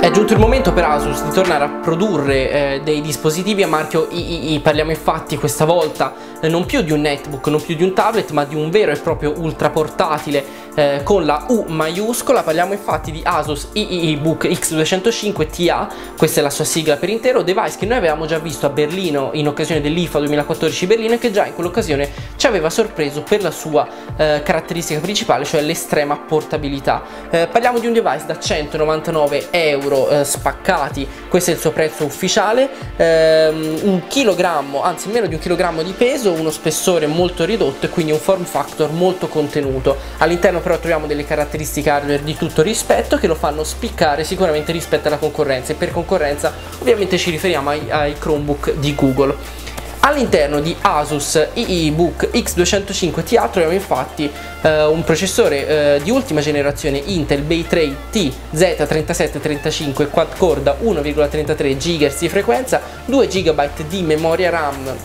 È giunto il momento per Asus di tornare a produrre dei dispositivi a marchio III. Parliamo infatti questa volta non più di un netbook, non più di un tablet, ma di un vero e proprio ultra portatile con la U maiuscola. Parliamo infatti di Asus EEBook X205 TA, questa è la sua sigla per intero, device che noi avevamo già visto a Berlino in occasione dell'IFA 2014 Berlino e che già in quell'occasione ci aveva sorpreso per la sua caratteristica principale, cioè l'estrema portabilità. Parliamo di un device da 199 euro spaccati, questo è il suo prezzo ufficiale, 1 chilogrammo, anzi meno di 1 chilogrammo di peso, uno spessore molto ridotto e quindi un form factor molto contenuto. All'interno però troviamo delle caratteristiche hardware di tutto rispetto che lo fanno spiccare sicuramente rispetto alla concorrenza, e per concorrenza ovviamente ci riferiamo ai Chromebook di Google. All'interno di Asus EEBook X205 TA troviamo infatti un processore di ultima generazione Intel Bay Tray TZ3735 quad core da 1,33 GHz di frequenza, 2 GB di memoria RAM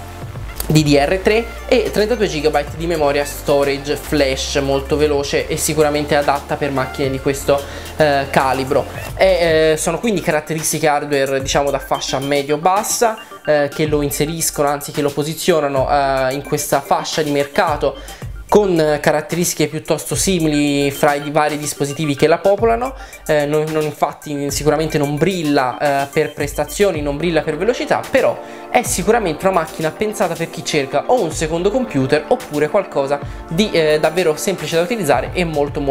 DDR3 e 32 GB di memoria storage flash, molto veloce e sicuramente adatta per macchine di questo calibro. Sono quindi caratteristiche hardware diciamo da fascia medio-bassa che lo inseriscono, anzi che lo posizionano in questa fascia di mercato con caratteristiche piuttosto simili fra i vari dispositivi che la popolano. Infatti sicuramente non brilla per prestazioni, non brilla per velocità, però è sicuramente una macchina pensata per chi cerca o un secondo computer oppure qualcosa di davvero semplice da utilizzare e molto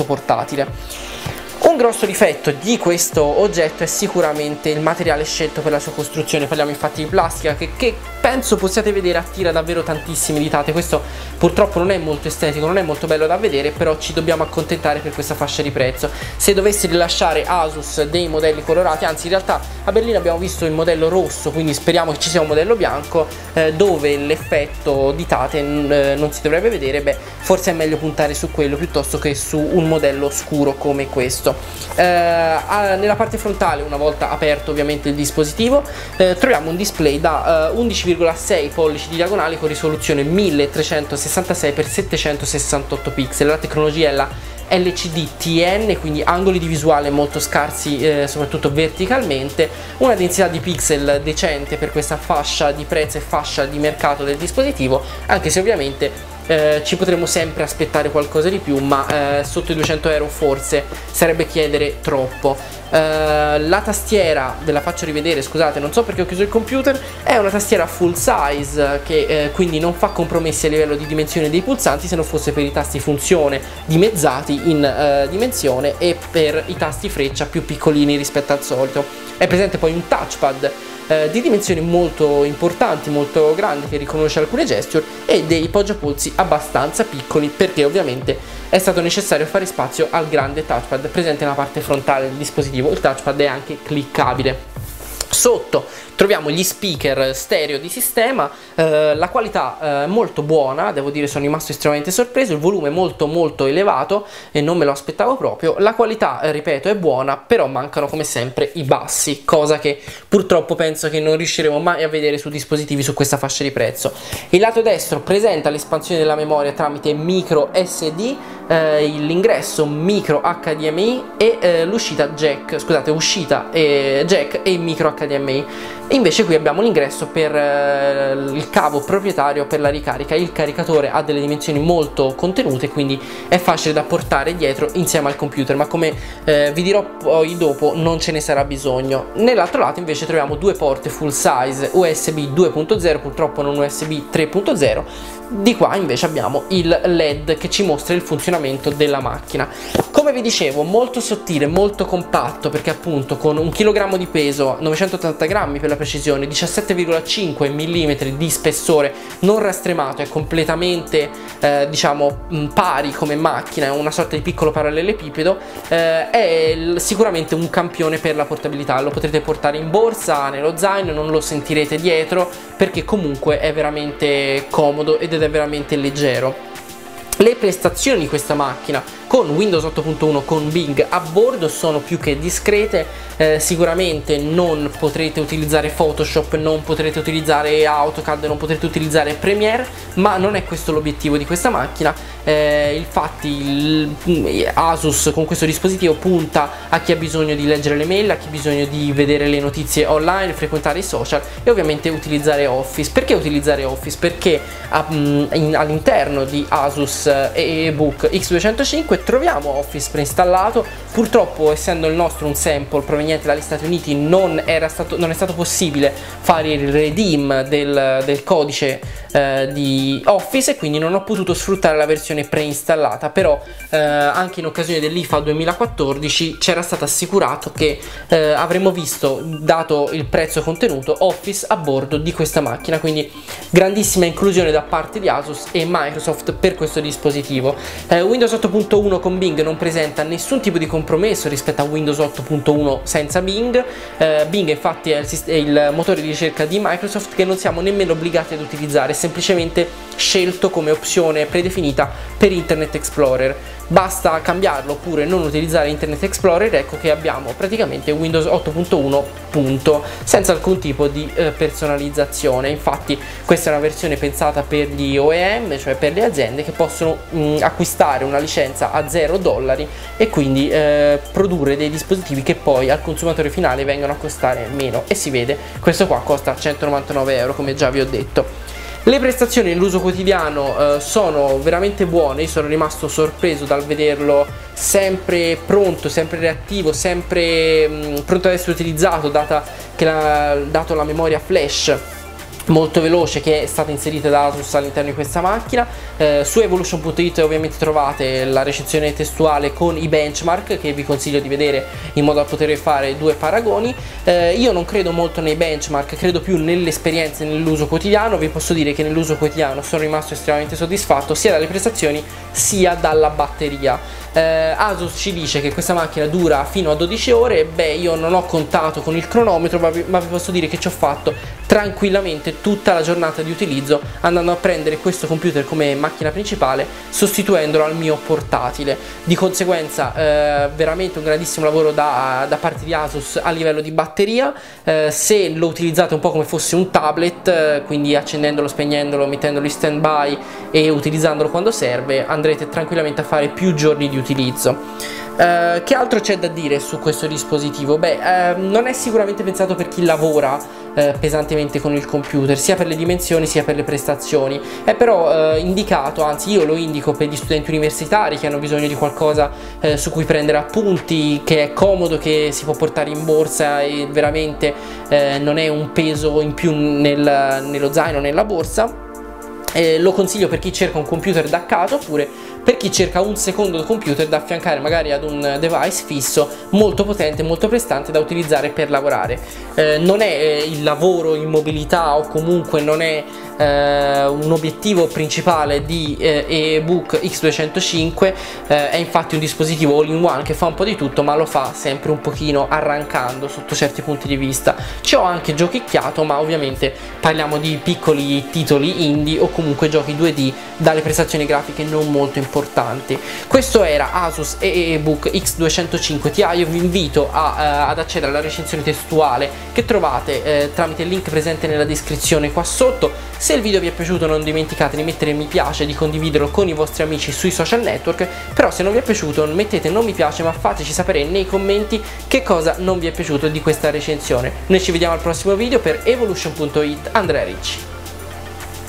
portatile. Un grosso difetto di questo oggetto è sicuramente il materiale scelto per la sua costruzione. Parliamo infatti di plastica che penso possiate vedere attira davvero tantissime ditate. Questo purtroppo non è molto estetico, non è molto bello da vedere, però ci dobbiamo accontentare per questa fascia di prezzo. Se dovessi rilasciare Asus dei modelli colorati, anzi in realtà a Berlino abbiamo visto il modello rosso, quindi speriamo che ci sia un modello bianco dove l'effetto ditate non si dovrebbe vedere, beh forse è meglio puntare su quello piuttosto che su un modello scuro come questo. Nella parte frontale, una volta aperto ovviamente il dispositivo, troviamo un display da 11,6 pollici di diagonale con risoluzione 1366x768 pixel. La tecnologia è la LCD TN, quindi angoli di visuale molto scarsi soprattutto verticalmente, una densità di pixel decente per questa fascia di prezzo e fascia di mercato del dispositivo, anche se ovviamente ci potremmo sempre aspettare qualcosa di più, ma sotto i 200 euro forse sarebbe chiedere troppo. La tastiera, ve la faccio rivedere, scusate, non so perché ho chiuso il computer, è una tastiera full size che quindi non fa compromessi a livello di dimensione dei pulsanti, se non fosse per i tasti funzione dimezzati in dimensione e per i tasti freccia più piccolini rispetto al solito. È presente poi un touchpad di dimensioni molto importanti, molto grandi, che riconosce alcune gesture, e dei poggiapolsi abbastanza piccoli perché ovviamente è stato necessario fare spazio al grande touchpad presente nella parte frontale del dispositivo. Il touchpad è anche cliccabile. Sotto troviamo gli speaker stereo di sistema, la qualità molto buona, devo dire sono rimasto estremamente sorpreso, il volume molto elevato e non me lo aspettavo proprio. La qualità, ripeto, è buona, però mancano come sempre i bassi, cosa che purtroppo penso che non riusciremo mai a vedere su dispositivi su questa fascia di prezzo. Il lato destro presenta l'espansione della memoria tramite micro SD, l'ingresso micro HDMI e l'uscita jack, scusate, uscita jack e micro HDMI. E invece qui abbiamo l'ingresso per il cavo proprietario per la ricarica. Il caricatore ha delle dimensioni molto contenute, quindi è facile da portare dietro insieme al computer, ma come vi dirò poi dopo non ce ne sarà bisogno. Nell'altro lato invece troviamo due porte full size USB 2.0, purtroppo non USB 3.0. Di qua invece abbiamo il LED che ci mostra il funzionamento della macchina. Come vi dicevo, molto sottile, molto compatto, perché appunto con 1 kg di peso, 980 grammi per la precisione, 17,5 mm di spessore, non rastremato, è completamente diciamo pari come macchina, è una sorta di piccolo parallelepipedo, è sicuramente un campione per la portabilità. Lo potrete portare in borsa, nello zaino, non lo sentirete dietro perché comunque è veramente comodo ed è veramente leggero. Le prestazioni di questa macchina con Windows 8.1 con Bing a bordo, sono più che discrete. Sicuramente non potrete utilizzare Photoshop, non potrete utilizzare AutoCAD, non potrete utilizzare Premiere, ma non è questo l'obiettivo di questa macchina. Infatti Asus con questo dispositivo punta a chi ha bisogno di leggere le mail, a chi ha bisogno di vedere le notizie online, frequentare i social e ovviamente utilizzare Office. Perché utilizzare Office? Perché all'interno di Asus Eebook X205 troviamo Office preinstallato. Purtroppo, essendo il nostro un sample proveniente dagli Stati Uniti, non è stato possibile fare il redeem del codice di Office e quindi non ho potuto sfruttare la versione preinstallata. Però anche in occasione dell'IFA 2014 c'era stato assicurato che avremmo visto, dato il prezzo contenuto, Office a bordo di questa macchina, quindi grandissima inclusione da parte di Asus e Microsoft per questo dispositivo. Windows 8.1 con Bing non presenta nessun tipo di compromesso rispetto a Windows 8.1 senza Bing. Bing infatti è il motore di ricerca di Microsoft che non siamo nemmeno obbligati ad utilizzare, è semplicemente scelto come opzione predefinita per Internet Explorer. Basta cambiarlo oppure non utilizzare Internet Explorer, ecco che abbiamo praticamente Windows 8.1 punto, senza alcun tipo di personalizzazione. Infatti questa è una versione pensata per gli OEM, cioè per le aziende che possono acquistare una licenza a $0 e quindi produrre dei dispositivi che poi al consumatore finale vengono a costare meno, e si vede, questo qua costa 199 euro come già vi ho detto. Le prestazioni nell'uso quotidiano sono veramente buone. Io sono rimasto sorpreso dal vederlo sempre pronto, sempre reattivo, sempre pronto ad essere utilizzato, dato la memoria flash molto veloce che è stata inserita da Asus all'interno di questa macchina. Su evolution.it ovviamente trovate la recensione testuale con i benchmark che vi consiglio di vedere in modo da poter fare due paragoni. Io non credo molto nei benchmark, credo più nelle esperienze nell'uso quotidiano. Vi posso dire che nell'uso quotidiano sono rimasto estremamente soddisfatto sia dalle prestazioni sia dalla batteria. Asus ci dice che questa macchina dura fino a 12 ore. Beh, io non ho contato con il cronometro, ma vi posso dire che ci ho fatto tranquillamente tutta la giornata di utilizzo, andando a prendere questo computer come macchina principale, sostituendolo al mio portatile. Di conseguenza veramente un grandissimo lavoro da parte di Asus a livello di batteria. Se lo utilizzate un po' come fosse un tablet, quindi accendendolo, spegnendolo, mettendolo in stand by e utilizzandolo quando serve, andrete tranquillamente a fare più giorni di utilizzo. Che altro c'è da dire su questo dispositivo? Beh, non è sicuramente pensato per chi lavora pesantemente con il computer, sia per le dimensioni sia per le prestazioni. È però indicato, anzi io lo indico per gli studenti universitari che hanno bisogno di qualcosa su cui prendere appunti, che è comodo, che si può portare in borsa e veramente non è un peso in più nello zaino, nella borsa. Lo consiglio per chi cerca un computer da casa, oppure per chi cerca un secondo computer da affiancare magari ad un device fisso molto potente, molto prestante da utilizzare per lavorare. Non è il lavoro in mobilità, o comunque non è un obiettivo principale di Eebook X205. È infatti un dispositivo all-in-one che fa un po' di tutto, ma lo fa sempre un pochino arrancando sotto certi punti di vista. Ci ho anche giochicchiato, ma ovviamente parliamo di piccoli titoli indie o comunque giochi 2D dalle prestazioni grafiche non molto importanti. Questo era Asus Eebook X205 Ti. Io vi invito ad accedere alla recensione testuale che trovate tramite il link presente nella descrizione qua sotto. Se il video vi è piaciuto non dimenticate di mettere mi piace, di condividerlo con i vostri amici sui social network. Però se non vi è piaciuto non mettete non mi piace, ma fateci sapere nei commenti che cosa non vi è piaciuto di questa recensione. Noi ci vediamo al prossimo video. Per evolution.it, Andrea Ricci.